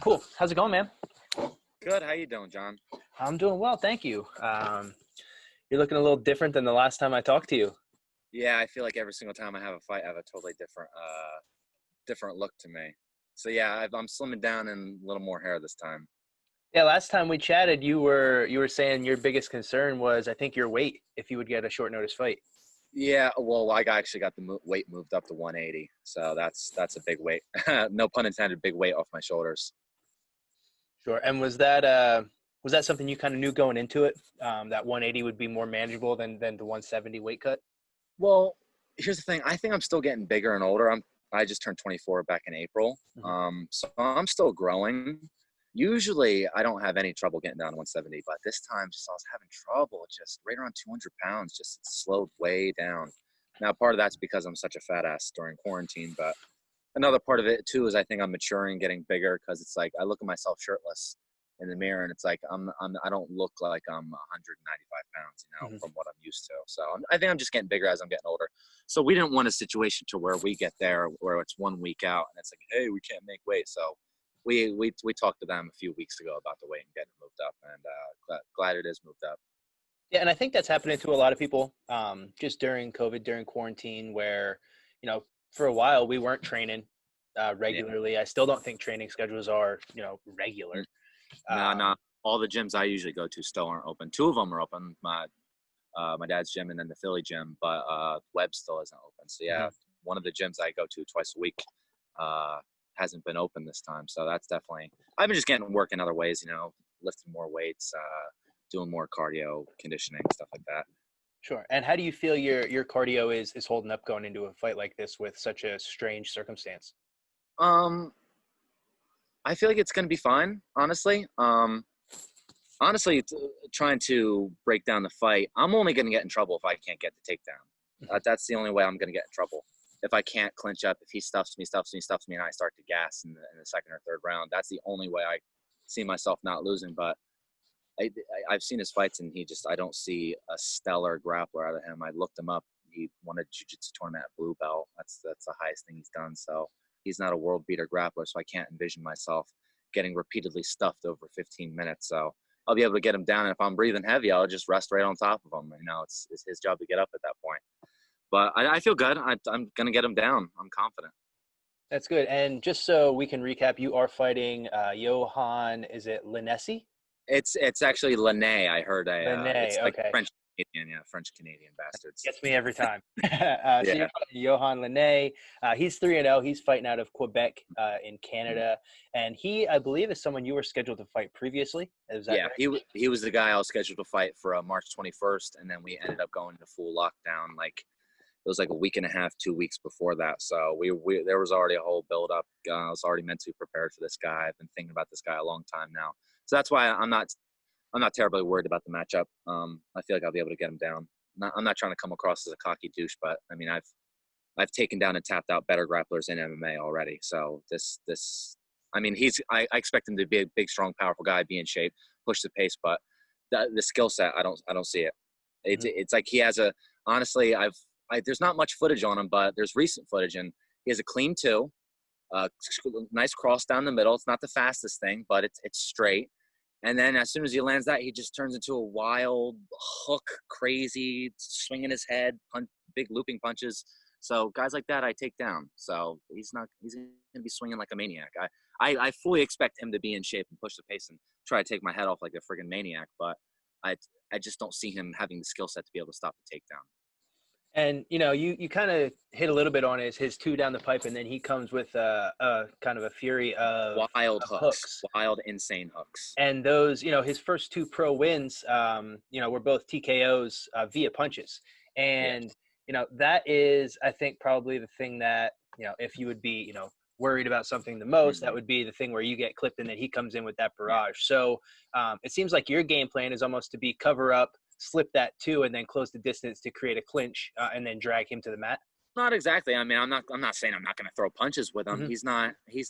Cool. How's it going, man? Good. How you doing, John? I'm doing well, thank you. You're looking a little different than the last time I talked to you. Yeah, I feel like every single time I have a fight, I have a totally different look to me. So yeah, I'm slimming down and a little more hair this time. Yeah, last time we chatted, you were saying your biggest concern was, I think, your weight if you would get a short notice fight. Yeah, well, actually got the weight moved up to 180, so that's a big weight. No pun intended, big weight off my shoulders. Sure. And was that something you kind of knew going into it? That 180 would be more manageable than the 170 weight cut? Well, here's the thing. I think I'm still getting bigger and older. I just turned 24 back in April. Hmm. So I'm still growing. Usually I don't have any trouble getting down to 170, but this time just I was having trouble just right around 200 pounds, just slowed way down. Now, part of that's because I'm such a fat ass during quarantine, but another part of it too is I think I'm maturing, getting bigger because it's like I look at myself shirtless in the mirror and it's like I don't look like I'm 195 pounds, Hmm. from what I'm used to. So I think I'm just getting bigger as I'm getting older. So we didn't want a situation to where we get there where it's 1 week out and it's like, hey, we can't make weight. So we talked to them a few weeks ago about the weight and getting moved up, and glad it is moved up. Yeah, and I think that's happening to a lot of people, just during COVID, during quarantine, where, for a while we weren't training Yeah. regularly. I still don't think training schedules are, regular. No, Um, no. All the gyms I usually go to still aren't open. Two of them are open. My dad's gym and then the Philly gym, but Webb still isn't open. So yeah, mhm. one of the gyms I go to twice a week uh, hasn't been open this time. So that's definitely I've been just getting work in other ways, lifting more weights, doing more cardio, conditioning, stuff like that. Sure. And how do you feel your cardio is holding up going into a fight like this with such a strange circumstance? Um, I feel like it's gonna be fine, honestly. Honestly, trying to break down the fight, I'm only going to get in trouble if I can't get the takedown. Mhm. That's the only way I'm going to get in trouble. If I can't clinch up, if he stuffs me, and I start to gas in the second or third round, that's the only way I see myself not losing. But I've seen his fights, and I don't see a stellar grappler out of him. I looked him up. He won a jiu-jitsu tournament at Blue Belt. That's the highest thing he's done. So he's not a world beater grappler. So I can't envision myself getting repeatedly stuffed over 15 minutes. So I'll be able to get him down. And if I'm breathing heavy, I'll just rest right on top of him. It's his job to get up at that point. But I feel good. I'm going to get him down. I'm confident. That's good. And just so we can recap, you are fighting Johan, is it Linesi? It's actually Lene. I heard Linné, it's like okay. French Canadian, yeah, French Canadian bastards. Gets me every time. So Yeah. you're fighting Johan Linné. He's 3-0. He's fighting out of Quebec in Mhm. Canada. And he, I believe, is someone you were scheduled to fight previously. Is that Yeah, right? he was the guy I was scheduled to fight for March 21st, and then we ended up going into full lockdown. Like it was like a week and a half, 2 weeks before that. So we there was already a whole build up. I was already mentally prepared for this guy. I've been thinking about this guy a long time now. So that's why I'm not terribly worried about the matchup. I feel like I'll be able to get him down. I'm not trying to come across as a cocky douche, but I mean I've taken down and tapped out better grapplers in MMA already. So I mean I expect him to be a big, strong, powerful guy, be in shape, push the pace, but the skill set I don't see it. Mhm. It's like he has a honestly there's not much footage on him, but there's recent footage and he has a clean two, uh, nice cross down the middle. It's not the fastest thing, but it's straight. And then as soon as he lands that, he just turns into a wild hook, crazy, swinging his head, big looping punches. So guys like that, I take down. So he's going to be swinging like a maniac. I fully expect him to be in shape and push the pace and try to take my head off like a friggin' maniac. But I, I just don't see him having the skill set to be able to stop the takedown. And you kind of hit a little bit on his two down the pipe, and then he comes with a kind of a fury Wild of hooks, hooks. wild, insane hooks. And those, his first two pro wins, were both TKOs via punches. Yeah. And that is, I think, probably the thing that if you would be worried about something the most, that Mm-hmm. would be the thing where you get clipped and then he comes in with that Yeah. barrage. So it seems like your game plan is almost to be cover up, slip that too, and then close the distance to create a clinch and then drag him to the mat. Not exactly. I mean, I'm not saying I'm not going to throw punches with him. Hmm. He's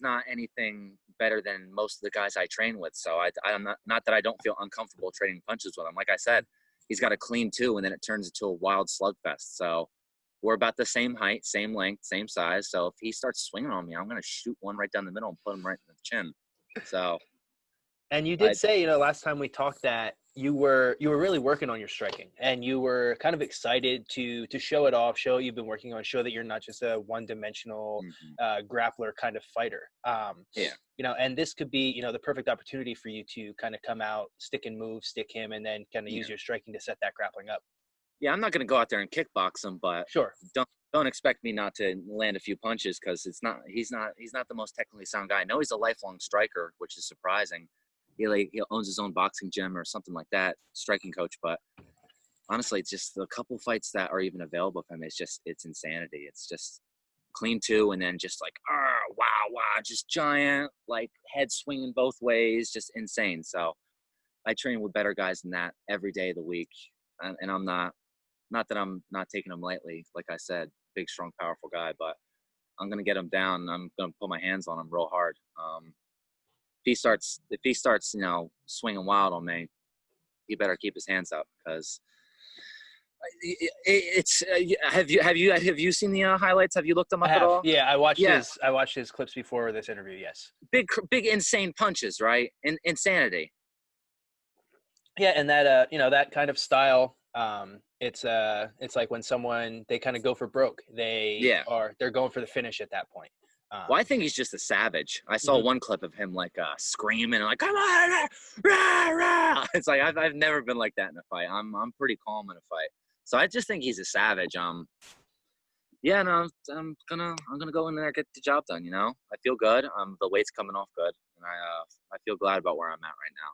not anything better than most of the guys I train with. So I'm not that I don't feel uncomfortable trading punches with him. Like I said, he's got a clean two, and then it turns into a wild slugfest. So we're about the same height, same length, same size. So if he starts swinging on me, I'm going to shoot one right down the middle and put him right in the chin. So And you I did say, last time we talked that you were really working on your striking, and you were kind of excited to show it off, show what you've been working on, show that you're not just a one-dimensional mhm. grappler kind of fighter. Yeah. And this could be, the perfect opportunity for you to kind of come out, stick and move, stick him, and then kind of use Yeah. your striking to set that grappling up. Yeah, I'm not gonna go out there and kickbox him, but Sure. don't expect me not to land a few punches because he's not the most technically sound guy. I know he's a lifelong striker, which is surprising. He owns his own boxing gym or something like that, striking coach. But honestly, it's just the couple fights that are even available for him. It's insanity. It's just clean two and then just like wow, just giant like head swinging both ways, just insane. So I train with better guys than that every day of the week, and I'm not that I'm not taking him lightly. Like I said, big, strong, powerful guy, but I'm gonna get him down. And I'm gonna put my hands on him real hard. If he starts, swinging wild on me, he better keep his hands up because it's. Have you seen the highlights? Have you looked them I up at have. all? Yeah, Yeah, I watched his clips before this interview. Yes. big, insane punches, right? Insanity. Yeah, and that that kind of style, it's like when someone, they kind of go for broke. Yeah. They're going for the finish at that point. Well, I think he's just a savage. I saw Mhm. one clip of him like screaming like "Come on!" Rah, rah. It's like I've never been like that in a fight. I'm pretty calm in a fight, so I just think he's a savage. Yeah, no, I'm gonna go in there and get the job done. I feel good. The weight's coming off good, and I feel glad about where I'm at right now.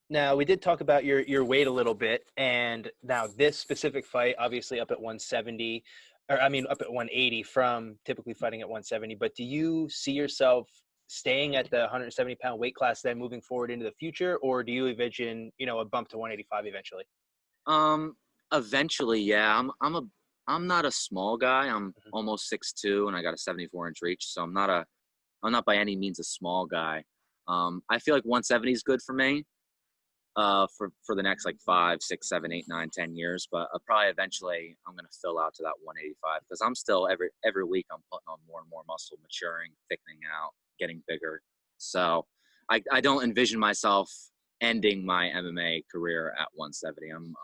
Now, we did talk about your weight a little bit, and now this specific fight, obviously up at 170, or I mean up at 180 from typically fighting at 170. But do you see yourself staying at the 170-pound weight class then moving forward into the future, or do you envision a bump to 185 eventually? Um, Eventually, yeah. I'm not a small guy. I'm Mhm. almost 6'2", and I got a 74-inch reach, so I'm not by any means a small guy. I feel like 170 is good for me. For the next like 5, 6, 7, 8, 9, 10 years, but probably eventually I'm gonna fill out to that 185 because I'm still every week I'm putting on more and more muscle, maturing, thickening out, getting bigger. So I don't envision myself ending my MMA career at 170. I'm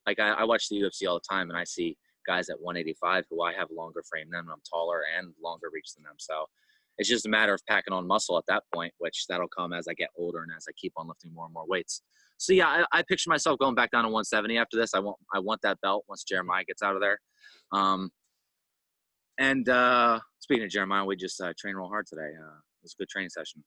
like I watch the UFC all the time and I see guys at 185 who I have longer frame than them. I'm taller and longer reach than them. So it's just a matter of packing on muscle at that point, which that'll come as I get older and as I keep on lifting more and more weights. So yeah, I picture myself going back down to 170 after this. I want that belt once Jeremiah gets out of there. Um, and speaking of Jeremiah, we just trained real hard today. It was a good training session.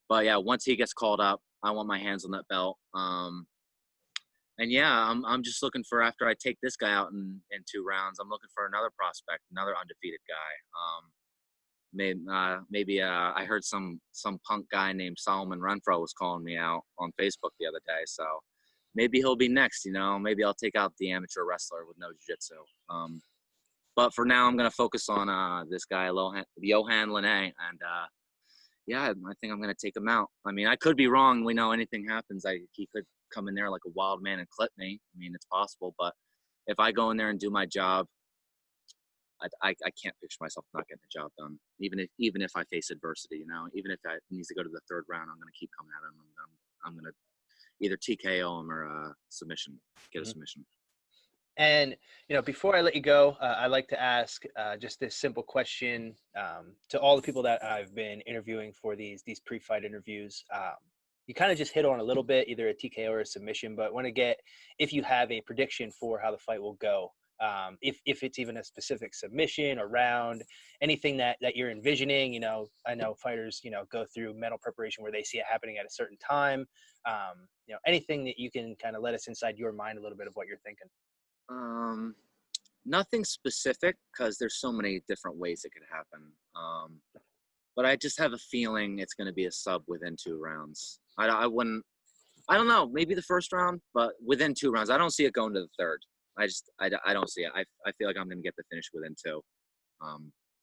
But yeah, once he gets called up, I want my hands on that belt. And yeah, I'm just looking for, after I take this guy out in 2 rounds, I'm looking for another prospect, another undefeated guy. Maybe I heard some punk guy named Solomon Renfro was calling me out on Facebook the other day. So maybe he'll be next. Maybe I'll take out the amateur wrestler with no jiu-jitsu. But for now, I'm gonna focus on this guy Johan Lene, and yeah, I think I'm gonna take him out. I mean, I could be wrong. We know anything happens. He could come in there like a wild man and clip me. I mean, it's possible. But if I go in there and do my job, I can't picture myself not getting the job done. Even if I face adversity, even if I needs to go to the 3rd round, I'm gonna keep coming at him. I'm gonna either TKO him or get a Mhm. submission. And before I let you go, I like to ask just this simple question to all the people that I've been interviewing for these pre-fight interviews. You kind of just hit on a little bit, either a TKO or a submission, but want to get if you have a prediction for how the fight will go. If it's even a specific submission or round, anything that you're envisioning. I know fighters go through mental preparation where they see it happening at a certain time. Anything that you can kind of let us inside your mind a little bit of what you're thinking. Um, Nothing specific because there's so many different ways it could happen. But I just have a feeling it's going to be a sub within 2 rounds. I wouldn't. I don't know. Maybe the 1st round, but within 2 rounds. I don't see it going to the 3rd. I don't see it. I feel like I'm going to get the finish within 2.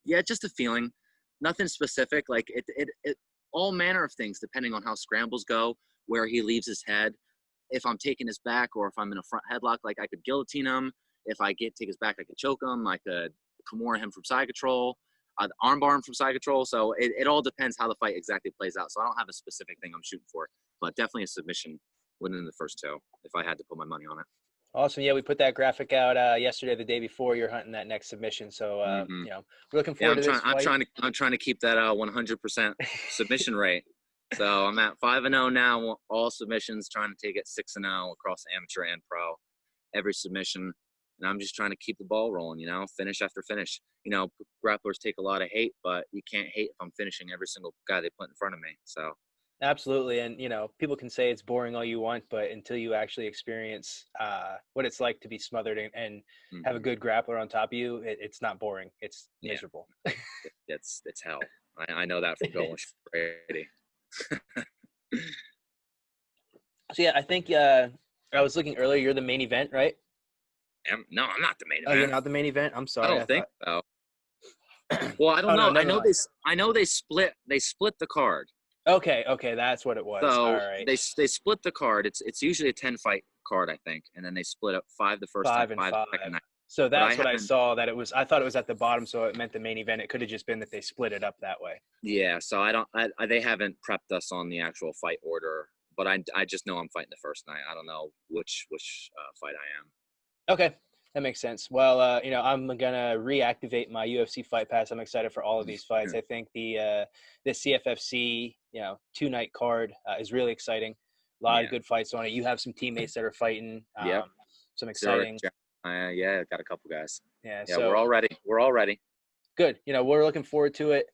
Yeah, just a feeling. Nothing specific. Like it all manner of things depending on how scrambles go, where he leaves his head. If I'm taking his back or if I'm in a front headlock, like I could guillotine him. If I take his back, I could choke him. I could Kimura him from side control. armbar from side control. So it all depends how the fight exactly plays out. So I don't have a specific thing I'm shooting for, but definitely a submission within the first two if I had to put my money on it. Awesome. Yeah, we put that graphic out yesterday, the day before. You're hunting that next submission, so Hmm. we're looking Yeah, forward to this fight. I'm trying to keep that 100% submission rate. So I'm at 5-0 now, all submissions. Trying to take it 6-0 across amateur and pro, every submission. And I'm just trying to keep the ball rolling, finish after finish. Grapplers take a lot of hate, but you can't hate if I'm finishing every single guy they put in front of me. So Absolutely, and people can say it's boring all you want, but until you actually experience what it's like to be smothered and have a hmm good grappler on top of you, it's not boring. It's yeah, miserable. it's hell. I know that from It going is. Brady. So yeah, I think I was looking earlier. You're the main event, right? No, I'm not the main Oh, you're event. not the main event. I'm I sorry. don't I think thought. so. Well, I don't Oh no, know. never mind. I know they split the card. Okay, that's what it was. All So right, they split the card. It's usually a 10 fight card, I think, and then they split up 5 the first night, 5 and 5 the 5. second night. So But I that's what I haven't. saw. That it was. I thought it was at the bottom, so it meant the main event. It could have just been that they split it up that way. Yeah, so I don't. They haven't prepped us on the actual fight order, but I just know I'm fighting the first night. I don't know which fight I am. Okay, that makes sense. Well, I'm gonna reactivate my UFC Fight Pass. I'm excited for all of these fights. I think the CFFC 2-night card is really exciting. A lot of Yeah. good fights on it. You have some teammates that are fighting. Yep. Some Sure. exciting. Yeah, got a couple guys. Yeah. Yeah, we're So all ready. We're all ready. good. We're looking forward to it.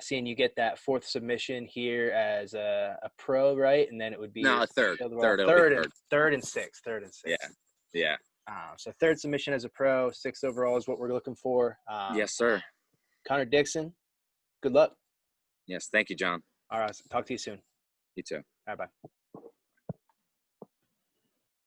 Seeing you get that fourth submission here as a pro, right? And then it would be No, your a third. overall Third. It'll be third. third and sixth, Yeah. Yeah. So third submission as a pro, sixth overall is what we're looking for. Yes, sir. Connor Dixon, good luck. Yes. Thank you, John. All right, talk to you soon. You too. Bye bye.